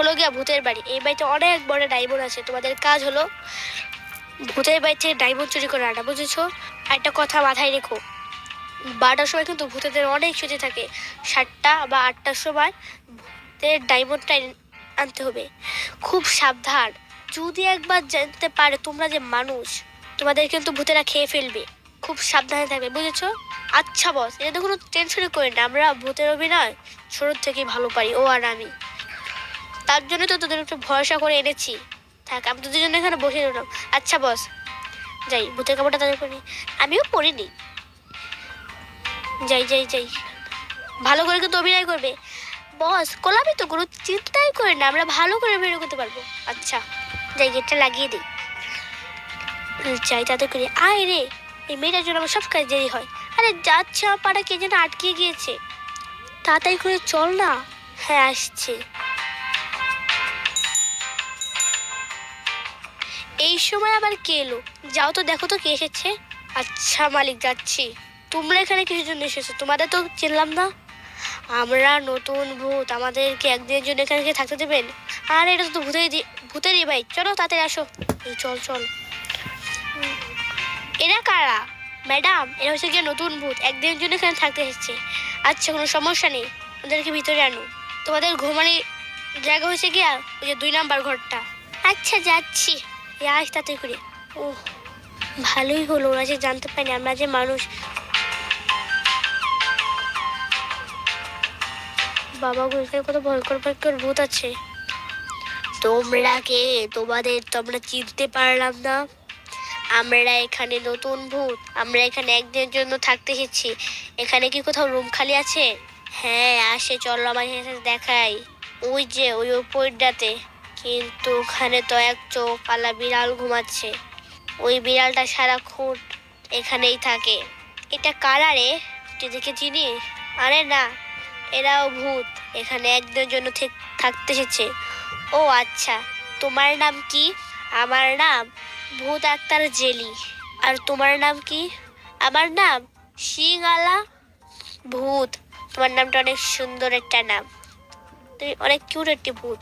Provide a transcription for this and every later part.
হলো গিয়া ভূতের বাড়ি। এই বাড়িতে অনেক বড় ডায়মন্ড আছে। তোমাদের কাজ হলো ভূতের বাড়ি থেকে ডায়মন্ড চুরি করে আনা, বুঝেছো? একটা কথা মাথায় রেখো, 12টার সময় কিন্তু ভূতেদের অনেক ছুটি থাকে। 7টা বা 8টার সময় ভূতের ডায়মন্ডটা আনতে হবে। খুব সাবধান, যদি একবার জানতে পারে তোমরা যে মানুষ, তোমাদের কিন্তু ভূতেরা খেয়ে ফেলবে। খুব সাবধানে থাকবে, বুঝেছো? আচ্ছা বস, এটা কোনো টেনশনই করি না, আমরা ভূতের অভিনয় শুরুর থেকেই ভালো পারি, ও আর আমি। তার জন্য তো তোদের একটু ভরসা করে এনেছি। থাক, আমি তোদের জন্য এখানে বসে রইলাম। আচ্ছা বস, যাই, ভূতের কাপড়টা তাদের পরি। আমিও পরিনি। যাই যাই যাই, ভালো করে কিন্তু অভিনয় করবে। বস, কোলাবি তো কোনো চিন্তাই করে না, আমরা ভালো করে অভিনয় করতে পারবো। আচ্ছা যাই, গেটটা লাগিয়ে দিই। যাই তাতে করে। আয় রে, এই মেয়েটার জন্য আমার সব কাজ দেরি হয়। আরে যাচ্ছে, আমার পাটা কে যেন আটকে গিয়েছে। তাড়াতাড়ি করে চল না। হ্যাঁ আসছে। এই সময় আবার কে এলো? যাও তো দেখো তো কে এসেছে। আচ্ছা মালিক, যাচ্ছি। তোমরা এখানে কিসের জন্য এসেছো? তোমাদের তো চিনলাম না। আমরা নতুন ভূত, আমাদেরকে একদিনের জন্য এখানে থাকতে দেবেন? আর এটা তো ভূতেরই ভাই, চলো তাড়াতাড়ি আসো। এই চল চল। এরা কারা? ম্যাডাম, এরা হচ্ছে গিয়ে নতুন ভূত, একদিনের জন্য এখানে থাকতে এসেছে। আচ্ছা কোনো সমস্যা নেই, ওদেরকে ভিতরে আনো। তোমাদের ঘুমানোর জায়গা হচ্ছে গিয়া ওই যে 2 নাম্বার ঘরটা। আচ্ছা যাচ্ছি, আস তাতে করে। ও ভালোই হলো, ওরা যে জানতে পারেনি আমরা যে মানুষ। বাবা গো, এখানে কত ভয়ঙ্কর ভয়ঙ্কর ভূত আছে। তোমরা কে? তোমরা চিনতে পারলাম না। আমরা এখানে নতুন ভূত, আমরা এখানে একদিনের জন্য থাকতে এসেছি। এখানে কি কোথাও রুম খালি আছে? হ্যাঁ আসে, চলো আমার সাথে দেখাই। ওই যে ওই উপরটাতে, কিন্তু ওখানে তো এক চোখওয়ালা বিড়াল ঘুমাচ্ছে। ওই বিড়ালটা সারাক্ষণ এখানেই থাকে। এটা কারা রে? তুই দেখে চিনিস? আরে না, এরাও ভূত, এখানে একদিনের জন্য থাকতে এসেছে। ও আচ্ছা, তোমার নাম কি? আমার নাম ভূত আক্তার জেলি। আর তোমার নাম কি? আমার নাম সিংআলা ভূত। তোমার নামটা অনেক সুন্দর একটা নাম, তুমি অনেক কিউট একটি ভূত।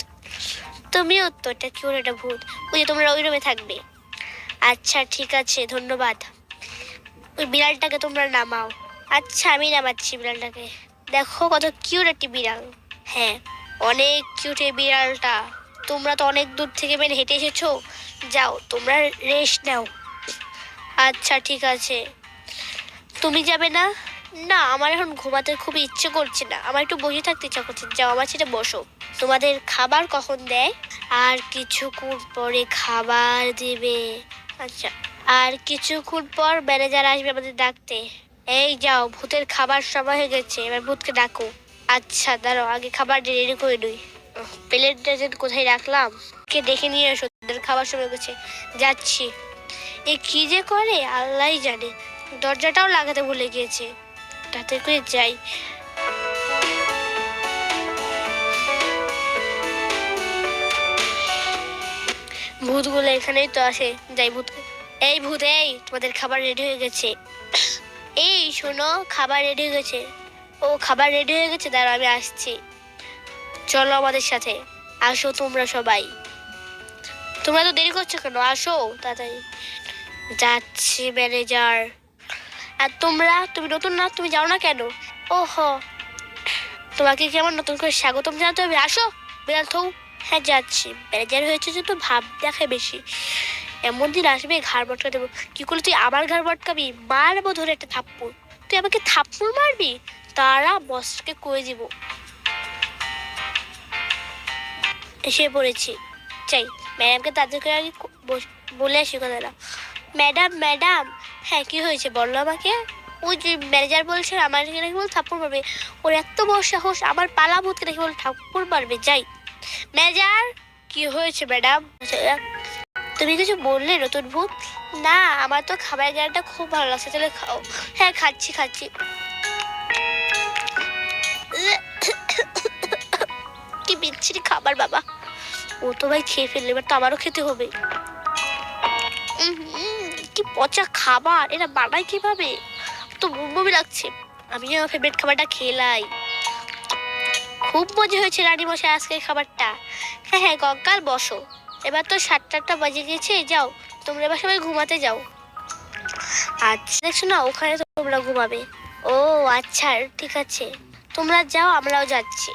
তুমিও তো একটা কিউট একটা ভূত। ওই যে তোমরা ওই রুমে থাকবে। আচ্ছা ঠিক আছে, ধন্যবাদ। ওই বিড়ালটাকে তোমরা নামাও। আচ্ছা আমি নামাচ্ছি বিড়ালটাকে। দেখো কত কিউট একটি বিড়াল। হ্যাঁ অনেক কিউট এই বিড়ালটা। তোমরা তো অনেক দূর থেকে হেঁটে এসেছো, যাও তোমরা রেস্ট নাও। আচ্ছা ঠিক আছে। তুমি যাবে না? না, আমার এখন ঘুমাতে খুব ইচ্ছে করছে না, আমার একটু বসে থাকতে ইচ্ছা করছে। যাও আমার সাথে বসো। তোমাদের খাবার কখন দেয়? আর কিছুক্ষণ পরে খাবার দিবে। আচ্ছা, আর কিছুক্ষণ পর ম্যানেজার আসবে আমাদের ডাকতে। এই যাও, ভূতের খাবার সময় হয়ে গেছে, এবার ভূতকে ডাকো। আচ্ছা দাঁড়াও, আগে খাবার রেডি করে নিই। প্লেটটা যেন কোথায় রাখলাম, কে দেখে নিয়ে এসো, ওদের খাবার সময় গেছে। যাচ্ছি। এ কি যে করে আল্লাহই জানে, দরজাটাও লাগাতে ভুলে গিয়েছে। তাতে করে যাই। ভূতগুলো এখানেই তো আসে। যাই ভূত। এই ভূত, এই তোমাদের খাবার রেডি হয়ে গেছে। এই শোনো, খাবার রেডি হয়ে গেছে। ও খাবার রেডি হয়ে গেছে, দাঁড়াও আমি আসছি। চলো আমাদের সাথে, আসো তোমরা সবাই। তোমরা তো দেরি করছো কেন, আসো তাড়াতাড়ি। যাচ্ছি ম্যানেজার। আর তুমি নতুন না, তুমি যাও না কেন? ওহো, তোমাকে কি আমার নতুন করে স্বাগতম জানাতে হবে? আসো বিড়াল থৌ। হ্যাঁ যাচ্ছি, ম্যানেজার হয়েছে যে তো ভাব দেখায় বেশি। এমন দিন আসবে ঘাড় মটকা দেবো। কি করলে তুই আমার ঘাড় মটকাবি? মারবো ধরে একটা থাপ্পড়। তুই আমাকে থাপ্পড় মারবি? তারা বসকে কয়ে দিব। এসে পড়েছি। চাই ম্যাডামকে তাদের করে আগে বলে আসি কথাটা। Madam madam. হ্যাঁ কি হয়েছে বললো আমাকে। ওই যে ম্যানেজার বলছে আমাকে নাকি বল থাপ্পড় মারবে। ওর এত বড় সাহস, আমার পালা ভূতকে নাকি বল থাপ্পড় মারবে। যাই। ম্যানেজার, কি হয়েছে ম্যাডাম? তুমি কিছু বললে নতুন ভূত? না, আমার তো খাবার গানটা খুব ভালো লাগছে, তাহলে খাও। হ্যাঁ খাচ্ছি খাচ্ছি। কি বিচ্ছিরি খাবার বাবা। ও তো ভাই খেয়ে ফেললে, এবার তো আমারও খেতে হবে। কি পচা খাবার, এরা বানায় কিভাবে? তো বমি লাগছে। আমি আমার ফেভারিট খাবারটা খেলাই। খুব মজা হয়েছে রানী মশাই আজকের খাবারটা। হ্যাঁ হ্যাঁ কঙ্কাল বসো, এবার তো 7টা বাজে গেছে, যাও তোমরা এবার সবাই ঘুমাতে যাও। আচ্ছা দেখছো না ওখানে তোমরা ঘুমাবে। ও আচ্ছা ঠিক আছে, তোমরা যাও আমরাও যাচ্ছি।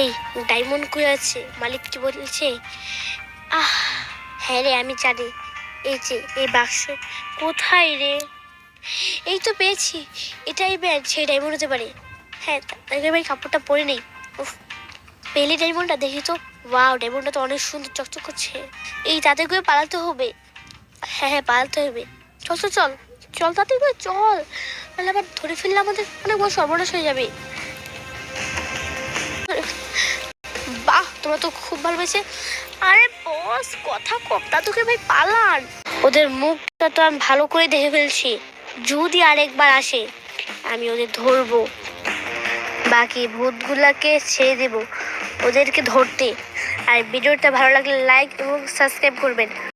এই ডায়মন্ড কই আছে, মালিক কি বলছে? হ্যাঁ রে আমি জানি, এই যে এই বাক্স। কোথায় রে? এই তো পেয়েছি, এটাই ব্যাগ, সেই ডায়মন্ড হতে পারে। হ্যাঁ তাকে ভাই কাপড়টা পরে নেই। উফ, পেলে ডায়মন্ডটা দেখি তো। ওয়াও ডায়মন্ডটা তো অনেক সুন্দর চকচক করছে। এই তাতে করে পালাতে হবে। হ্যাঁ হ্যাঁ পালাতে হবে, চল চল চল চল তাতে করে চল, নাহলে আবার ধরে ফেললে আমাদের অনেক বড় সর্বনাশ হয়ে যাবে। বাহ তোমরা তো খুব ভালো পেয়েছে। আরে বস কথা কম, তা তোকে ভাই পালান। ওদের মুখটা তো আমি ভালো করে দেখে ফেলছি, যদি আরেকবার আসে আমি ওদের ধরবো, বাকি ভূতগুলাকে ছেড়ে দেব ওদেরকে ধরতে। আর ভিডিওটা ভালো লাগলে লাইক এবং সাবস্ক্রাইব করবেন।